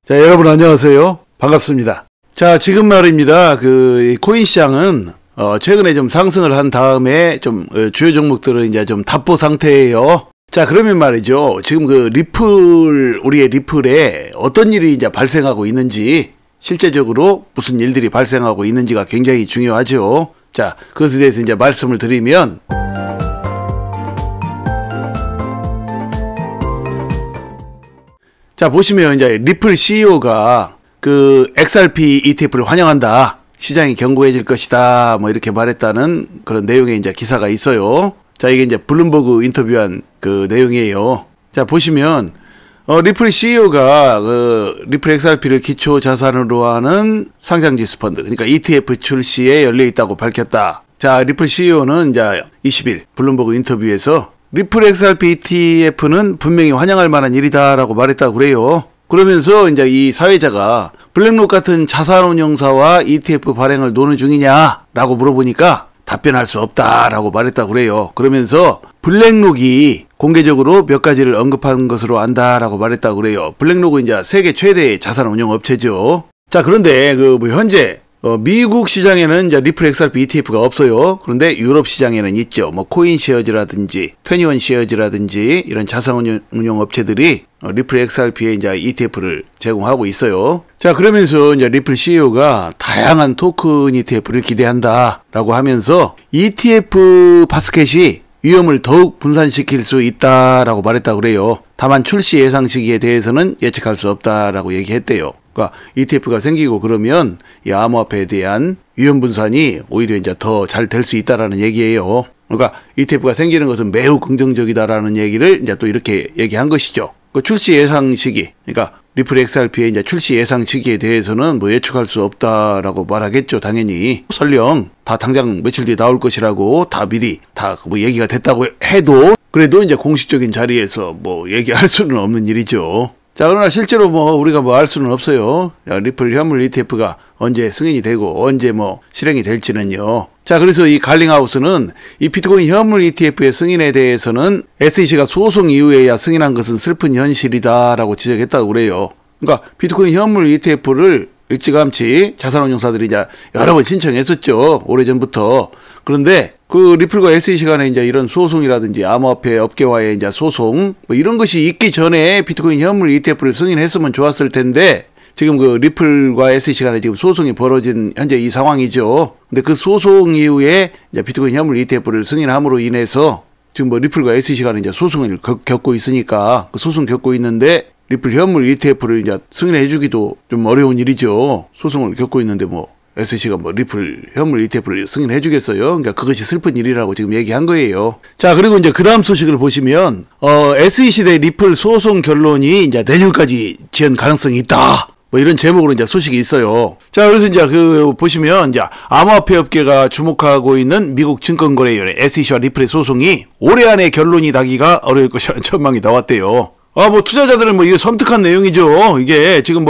자, 여러분 안녕하세요. 반갑습니다. 자, 지금 말입니다. 코인 시장은 최근에 좀 상승을 한 다음에 좀 주요 종목들은 이제 좀 답보 상태예요. 자, 그러면 말이죠. 지금 우리의 리플에 어떤 일이 이제 발생하고 있는지, 실제적으로 무슨 일들이 발생하고 있는지가 굉장히 중요하죠. 자, 그것에 대해서 이제 말씀을 드리면, 자, 보시면 이제 리플 CEO가 XRP ETF를 환영한다. 시장이 견고해질 것이다. 뭐 이렇게 말했다는 그런 내용의 이제 기사가 있어요. 자, 이게 이제 블룸버그 인터뷰한 그 내용이에요. 자, 보시면 리플 CEO가 리플 XRP를 기초 자산으로 하는 상장지수 펀드, 그러니까 ETF 출시에 열려 있다고 밝혔다. 자, 리플 CEO는 이제 20일 블룸버그 인터뷰에서 리플 XRP ETF는 분명히 환영할 만한 일이다라고 말했다고 그래요. 그러면서 이제 이 사회자가 블랙록 같은 자산운용사와 ETF 발행을 논의 중이냐라고 물어보니까 답변할 수 없다라고 말했다고 그래요. 그러면서 블랙록이 공개적으로 몇 가지를 언급한 것으로 안다라고 말했다고 그래요. 블랙록은 이제 세계 최대의 자산운용 업체죠. 자, 그런데 현재 미국 시장에는 이제 리플 XRP ETF가 없어요. 그런데 유럽 시장에는 있죠. 코인 쉐어즈라든지 21 쉐어즈라든지 이런 자산운용 업체들이 리플 XRP에 이제 ETF를 제공하고 있어요. 자, 그러면서 이제 리플 CEO가 다양한 토큰 ETF를 기대한다라고 하면서 ETF 바스켓이 위험을 더욱 분산시킬 수 있다라고 말했다고 그래요. 다만 출시 예상 시기에 대해서는 예측할 수 없다라고 얘기했대요. 그러니까 ETF가 생기고 그러면 이 암호화폐에 대한 위험 분산이 오히려 이제 더 잘 될 수 있다라는 얘기예요. 그러니까 ETF가 생기는 것은 매우 긍정적이다라는 얘기를 이제 또 이렇게 얘기한 것이죠. 출시 예상 시기, 그러니까 리플 XRP의 이제 출시 예상 시기에 대해서는 예측할 수 없다라고 말하겠죠. 당연히 설령 다 당장 며칠 뒤에 나올 것이라고 다 미리 다 얘기가 됐다고 해도 그래도 이제 공식적인 자리에서 얘기할 수는 없는 일이죠. 자, 그러나 실제로 우리가 알 수는 없어요. 리플 현물 ETF가 언제 승인이 되고 언제 실행이 될지는요. 자, 그래서 이 갈링하우스는 이 비트코인 현물 ETF의 승인에 대해서는 SEC가 소송 이후에야 승인한 것은 슬픈 현실이다라고 지적했다고 그래요. 그러니까 비트코인 현물 ETF를 일찌감치 자산운용사들이 이제 여러 번 신청했었죠. 오래전부터. 그런데 리플과 SEC 간에 이제 이런 소송이라든지 암호화폐 업계와의 이제 소송 이런 것이 있기 전에 비트코인 현물 ETF를 승인했으면 좋았을 텐데 지금 리플과 SEC 간에 지금 소송이 벌어진 현재 이 상황이죠. 근데 그 소송 이후에 이제 비트코인 현물 ETF를 승인함으로 인해서 지금 리플과 SEC 간에 이제 소송을 겪고 있으니까 그 소송 겪고 있는데 리플 현물 ETF를 이제 승인해주기도 좀 어려운 일이죠. 소송을 겪고 있는데 SEC가 리플 현물 ETF를 승인해주겠어요? 그러니까 그것이 슬픈 일이라고 지금 얘기한 거예요. 자, 그리고 이제 그 다음 소식을 보시면, SEC 대 리플 소송 결론이 이제 내년까지 지연 가능성이 있다. 이런 제목으로 이제 소식이 있어요. 자, 그래서 이제 보시면 이제 암호화폐 업계가 주목하고 있는 미국 증권거래위원회 SEC와 리플의 소송이 올해 안에 결론이 나기가 어려울 것이라는 전망이 나왔대요. 투자자들은 이게 섬뜩한 내용이죠. 이게 지금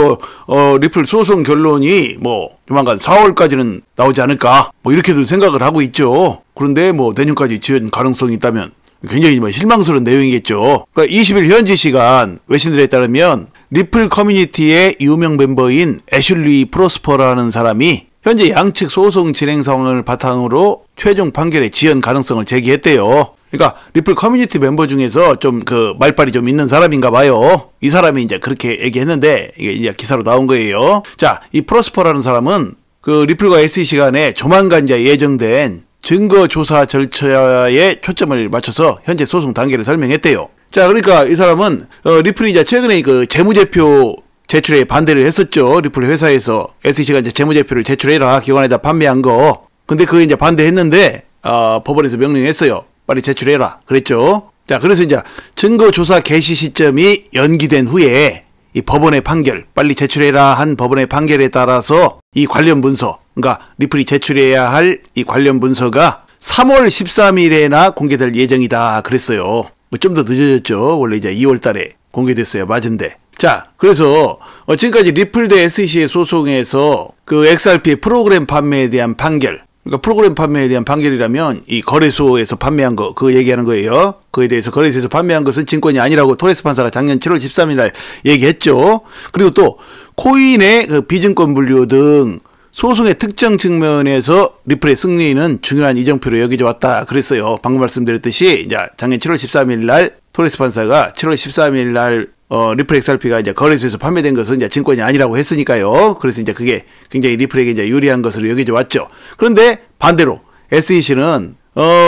리플 소송 결론이 조만간 4월까지는 나오지 않을까. 이렇게들 생각을 하고 있죠. 그런데 내년까지 지연 가능성이 있다면 굉장히 실망스러운 내용이겠죠. 그러니까 20일 현지 시간 외신들에 따르면 리플 커뮤니티의 유명 멤버인 애슐리 프로스퍼라는 사람이 현재 양측 소송 진행 상황을 바탕으로 최종 판결의 지연 가능성을 제기했대요. 그러니까 리플 커뮤니티 멤버 중에서 좀 말빨이 좀 있는 사람인가 봐요. 이 사람이 이제 그렇게 얘기했는데 이게 이제 기사로 나온 거예요. 자, 이 프로스퍼라는 사람은 리플과 SEC 간에 조만간 이제 예정된 증거 조사 절차에 초점을 맞춰서 현재 소송 단계를 설명했대요. 자, 그러니까 이 사람은 리플이 이제 최근에 재무제표 제출에 반대를 했었죠. 리플 회사에서 SEC가 이제 재무제표를 제출해라 기관에다 판매한 거. 근데 그게 이제 반대했는데 법원에서 명령했어요. 빨리 제출해라 그랬죠. 자, 그래서 이제 증거조사 개시 시점이 연기된 후에 이 법원의 판결, 빨리 제출해라 한 법원의 판결에 따라서 이 관련 문서, 그러니까 리플이 제출해야 할 이 관련 문서가 3월 13일에나 공개될 예정이다 그랬어요. 좀 더 늦어졌죠. 원래 이제 2월 달에 공개됐어야 맞은데. 자, 그래서 지금까지 리플 대 SEC의 소송에서 XRP의 프로그램 판매에 대한 판결, 그러니까 프로그램 판매에 대한 판결이라면 이 거래소에서 판매한 거, 그거 얘기하는 거예요. 그에 대해서 거래소에서 판매한 것은 증권이 아니라고 토레스 판사가 작년 7월 13일 날 얘기했죠. 그리고 또 코인의 그 비증권 분류 등 소송의 특정 측면에서 리플의 승리는 중요한 이정표로 여겨져 왔다 그랬어요. 방금 말씀드렸듯이 이제 작년 7월 13일 날 토레스 판사가 7월 13일 날 리플 XRP가 이제 거래소에서 판매된 것은 이제 증권이 아니라고 했으니까요. 그래서 이제 그게 굉장히 리플에게 이제 유리한 것으로 여겨져 왔죠. 그런데 반대로 SEC는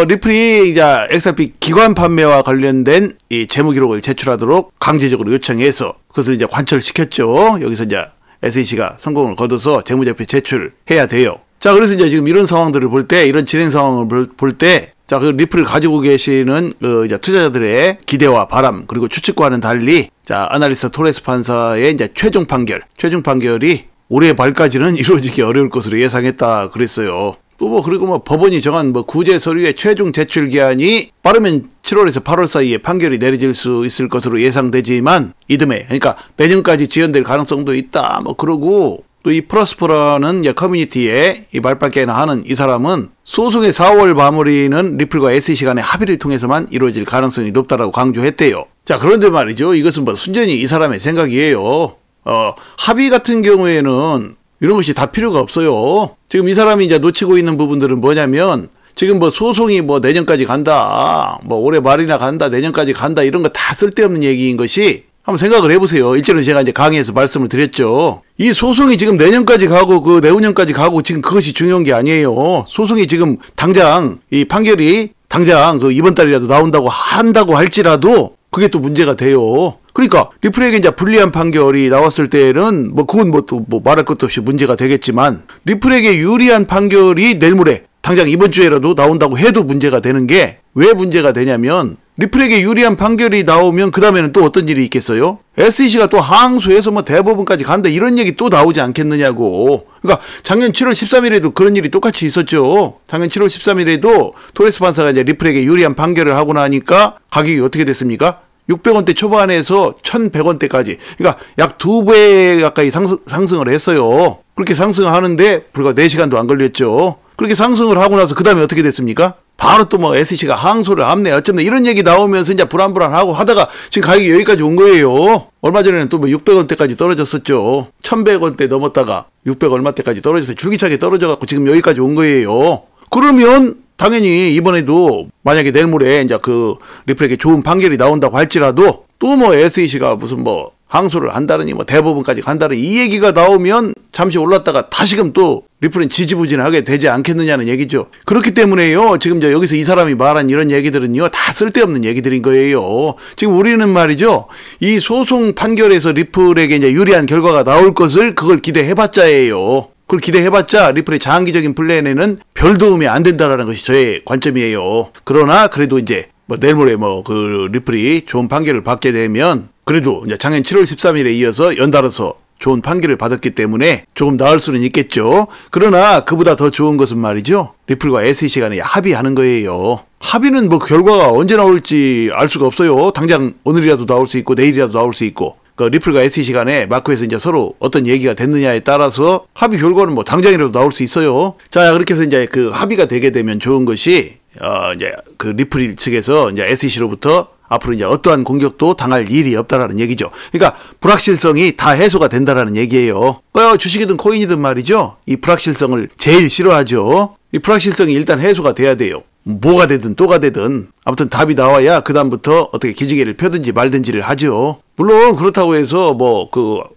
리플이 이제 XRP 기관 판매와 관련된 이 재무 기록을 제출하도록 강제적으로 요청해서 그것을 이제 관철시켰죠. 여기서 이제 SEC가 성공을 거둬서 재무제표 제출해야 돼요. 자, 그래서 이제 지금 이런 상황들을 볼 때, 이런 진행 상황을 볼 때, 자, 그 리플을 가지고 계시는 이제 투자자들의 기대와 바람, 그리고 추측과는 달리, 자, 아날리스트 토레스 판사의 이제 최종 판결이 올해 말까지는 이루어지기 어려울 것으로 예상했다 그랬어요. 또 그리고 법원이 정한 구제 서류의 최종 제출 기한이 빠르면 7월에서 8월 사이에 판결이 내려질 수 있을 것으로 예상되지만 이듬해, 그러니까 내년까지 지연될 가능성도 있다 그러고, 또 이 프로스퍼라는 커뮤니티에 이 말빨게나 하는 이 사람은 소송의 4월 마무리는 리플과 SEC 간의 합의를 통해서만 이루어질 가능성이 높다라고 강조했대요. 자, 그런데 말이죠, 이것은 순전히 이 사람의 생각이에요. 합의 같은 경우에는 이런 것이 다 필요가 없어요. 지금 이 사람이 이제 놓치고 있는 부분들은 뭐냐면, 지금 소송이 내년까지 간다, 올해 말이나 간다, 내년까지 간다, 이런 거 다 쓸데없는 얘기인 것이, 한번 생각을 해보세요. 일전에 제가 이제 강의에서 말씀을 드렸죠. 이 소송이 지금 내년까지 가고 내후년까지 가고 지금 그것이 중요한 게 아니에요. 소송이 지금 당장 이 판결이 당장 이번 달이라도 나온다고 한다고 할지라도 그게 또 문제가 돼요. 그러니까 리플에게 이제 불리한 판결이 나왔을 때는 그건 또 말할 것도 없이 문제가 되겠지만, 리플에게 유리한 판결이 내일 모레 당장 이번 주에라도 나온다고 해도 문제가 되는 게, 왜 문제가 되냐면 리플에게 유리한 판결이 나오면 그 다음에는 또 어떤 일이 있겠어요? SEC가 또 항소해서 대법원까지 간다, 이런 얘기 또 나오지 않겠느냐고. 그러니까 작년 7월 13일에도 그런 일이 똑같이 있었죠. 작년 7월 13일에도 토레스 판사가 이제 리플에게 유리한 판결을 하고 나니까 가격이 어떻게 됐습니까? 600원대 초반에서 1100원대까지, 그러니까 약 2배 가까이 상승을 했어요. 그렇게 상승하는데 불과 4시간도 안 걸렸죠. 그렇게 상승을 하고 나서 그 다음에 어떻게 됐습니까? 바로 또 SEC가 항소를 합네 어쩌네 이런 얘기 나오면서 이제 불안불안하고 하다가 지금 가격이 여기까지 온 거예요. 얼마 전에는 또 600원대까지 떨어졌었죠. 1100원대 넘었다가 600 얼마대까지 떨어져서 줄기차게 떨어져갖고 지금 여기까지 온 거예요. 그러면 당연히 이번에도 만약에 내일 모레 이제 리플에게 좋은 판결이 나온다고 할지라도 또 SEC가 무슨 항소를 한다느니 대법원까지 간다느니 이 얘기가 나오면 잠시 올랐다가 다시금 또 리플은 지지부진하게 되지 않겠느냐는 얘기죠. 그렇기 때문에요, 지금 여기서 이 사람이 말한 이런 얘기들은요 다 쓸데없는 얘기들인 거예요. 지금 우리는 말이죠, 이 소송 판결에서 리플에게 이제 유리한 결과가 나올 것을 그걸 기대해봤자예요. 그걸 기대해봤자 리플의 장기적인 플랜에는 별 도움이 안 된다라는 것이 저의 관점이에요. 그러나 그래도 이제 내일 모레 리플이 좋은 판결을 받게 되면, 그래도 이제 작년 7월 13일에 이어서 연달아서 좋은 판결을 받았기 때문에 조금 나을 수는 있겠죠. 그러나 그보다 더 좋은 것은 말이죠, 리플과 SEC 간에 합의하는 거예요. 합의는 결과가 언제 나올지 알 수가 없어요. 당장 오늘이라도 나올 수 있고 내일이라도 나올 수 있고, 리플과 SEC 간에 마크에서 이제 서로 어떤 얘기가 됐느냐에 따라서 합의 결과는 당장이라도 나올 수 있어요. 자, 그렇게 해서 이제 합의가 되게 되면 좋은 것이, 이제 리플 측에서 이제 SEC로부터 앞으로 이제 어떠한 공격도 당할 일이 없다라는 얘기죠. 그러니까 불확실성이 다 해소가 된다라는 얘기예요. 주식이든 코인이든 말이죠, 이 불확실성을 제일 싫어하죠. 이 불확실성이 일단 해소가 돼야 돼요. 뭐가 되든 또가 되든 아무튼 답이 나와야 그 다음부터 어떻게 기지개를 펴든지 말든지를 하죠. 물론 그렇다고 해서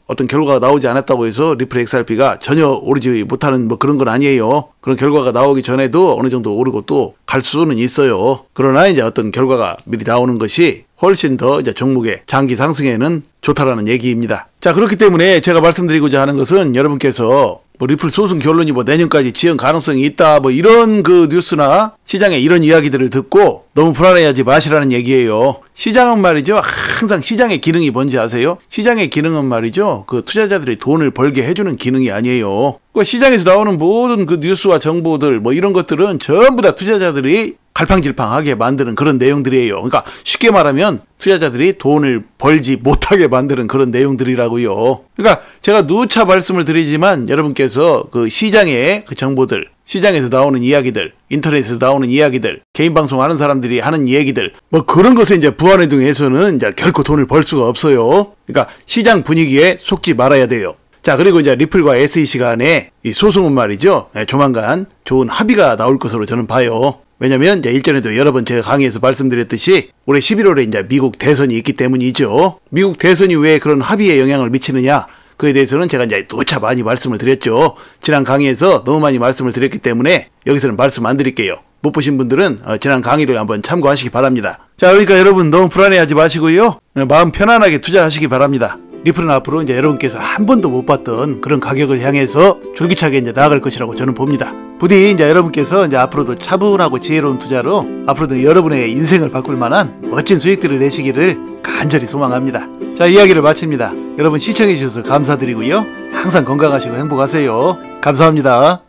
어떤 결과가 나오지 않았다고 해서 리플 XRP가 전혀 오르지 못하는 그런 건 아니에요. 그런 결과가 나오기 전에도 어느 정도 오르고 또 갈 수는 있어요. 그러나 이제 어떤 결과가 미리 나오는 것이 훨씬 더 이제 종목의 장기 상승에는 좋다라는 얘기입니다. 자, 그렇기 때문에 제가 말씀드리고자 하는 것은, 여러분께서 리플 소송 결론이 내년까지 지연 가능성이 있다 이런 뉴스나 시장의 이런 이야기들을 듣고 너무 불안해하지 마시라는 얘기예요. 시장은 말이죠, 항상 시장의 기능이 뭔지 아세요? 시장의 기능은 말이죠, 투자자들이 돈을 벌게 해주는 기능이 아니에요. 시장에서 나오는 모든 뉴스와 정보들 이런 것들은 전부 다 투자자들이 갈팡질팡하게 만드는 그런 내용들이에요. 그러니까 쉽게 말하면 투자자들이 돈을 벌지 못하게 만드는 그런 내용들이라고요. 그러니까 제가 누차 말씀을 드리지만, 여러분께서 시장의 정보들, 시장에서 나오는 이야기들, 인터넷에서 나오는 이야기들, 개인 방송 하는 사람들이 하는 얘기들, 그런 것에 이제 부안해동해서는 이제 결코 돈을 벌 수가 없어요. 그러니까 시장 분위기에 속지 말아야 돼요. 자, 그리고 이제 리플과 SEC 간에 이 소송은 말이죠. 조만간 좋은 합의가 나올 것으로 저는 봐요. 왜냐면 이제 일전에도 여러 번 제가 강의에서 말씀드렸듯이 올해 11월에 이제 미국 대선이 있기 때문이죠. 미국 대선이 왜 그런 합의에 영향을 미치느냐? 그에 대해서는 제가 이제 누차 많이 말씀을 드렸죠. 지난 강의에서 너무 많이 말씀을 드렸기 때문에 여기서는 말씀 안 드릴게요. 못 보신 분들은 지난 강의를 한번 참고하시기 바랍니다. 자, 그러니까 여러분 너무 불안해하지 마시고요. 마음 편안하게 투자하시기 바랍니다. 리플은 앞으로 이제 여러분께서 한 번도 못 봤던 그런 가격을 향해서 줄기차게 이제 나아갈 것이라고 저는 봅니다. 부디 이제 여러분께서 이제 앞으로도 차분하고 지혜로운 투자로 앞으로도 여러분의 인생을 바꿀 만한 멋진 수익들을 내시기를 간절히 소망합니다. 자, 이야기를 마칩니다. 여러분 시청해 주셔서 감사드리고요. 항상 건강하시고 행복하세요. 감사합니다.